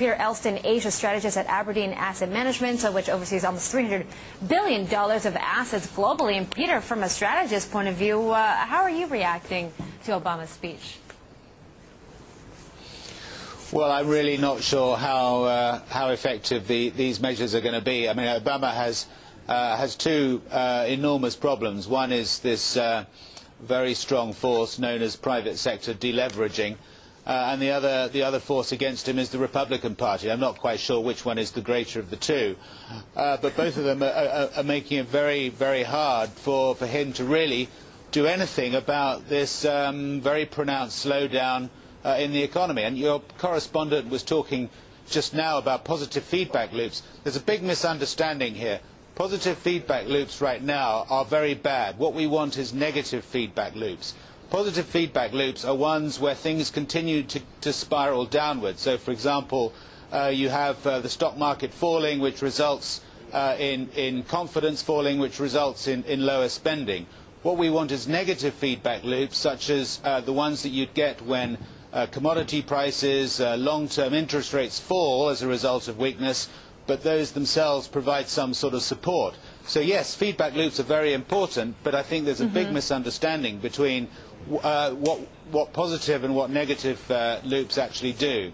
Peter Elston, Asia strategist at Aberdeen Asset Management, which oversees almost $300 billion of assets globally. And Peter, from a strategist point of view, how are you reacting to Obama's speech? Well, I'm really not sure how effective these measures are going to be. I mean, Obama has two enormous problems. One is this very strong force known as private sector deleveraging, and the other force against him is the Republican Party. I'm not quite sure which one is the greater of the two, but both of them are making it very, very hard for him to really do anything about this very pronounced slowdown in the economy. And your correspondent was talking just now about positive feedback loops. There's a big misunderstanding here. Positive feedback loops right now are very bad. What we want is negative feedback loops. Positive feedback loops are ones where things continue to spiral downwards. So, for example, you have the stock market falling, which results in confidence falling, which results in lower spending. What we want is negative feedback loops, such as the ones that you'd get when commodity prices, long-term interest rates fall as a result of weakness, but those themselves provide some sort of support. So yes, feedback loops are very important, but I think there's a big misunderstanding between what positive and what negative loops actually do.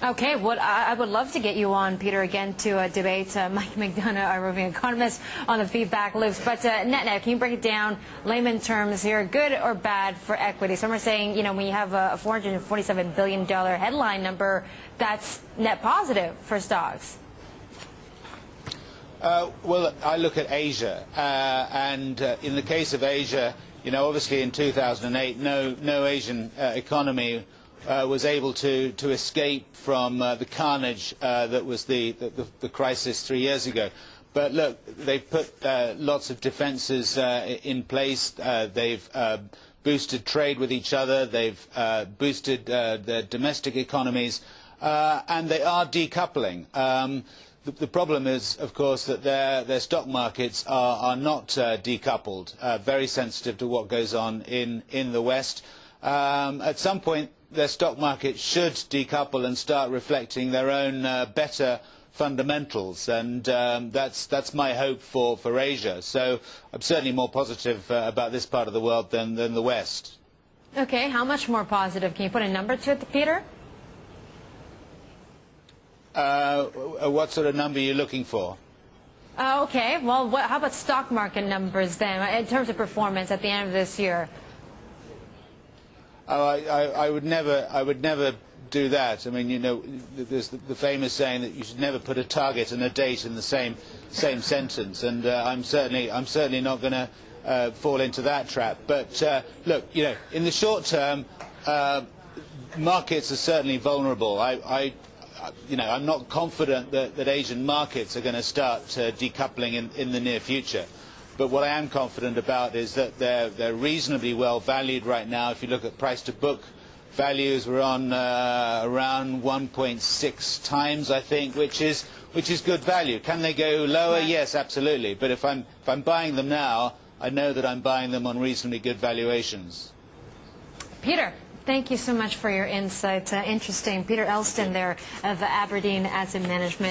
Okay, I would love to get you on, Peter, again to debate Mike McDonough, our roving economist, on the feedback loops. But net, can you break it down, layman terms here, good or bad for equity? Some are saying, you know, when you have a $447 billion headline number, that's net positive for stocks. Well, I look at Asia, and in the case of Asia, you know, obviously in 2008, no Asian economy was able to escape from the carnage that was the crisis 3 years ago. But look, they've put lots of defences in place. They've boosted trade with each other. They've boosted their domestic economies, and they are decoupling. The problem is, of course, that their stock markets are not decoupled, very sensitive to what goes on in the West. At some point, their stock market should decouple and start reflecting their own better fundamentals, and that's my hope for Asia. So I'm certainly more positive about this part of the world than the West. Okay, how much more positive? Can you put a number to it, Peter? What sort of number are you looking for? Okay, well, how about stock market numbers then, in terms of performance at the end of this year? I would never do that. I mean, you know, there's the famous saying that you should never put a target and a date in the same sentence, and I'm certainly not going to fall into that trap. But look, you know, in the short term, markets are certainly vulnerable. You know, I'm not confident that Asian markets are going to start decoupling in the near future. But what I am confident about is that they're reasonably well valued right now. If you look at price to book values, we're on around 1.6 times, I think, which is good value. Can they go lower? Yes, absolutely. But if I'm buying them now, I know that I'm buying them on reasonably good valuations. Peter, thank you so much for your insight. Interesting. Peter Elston there of Aberdeen Asset Management.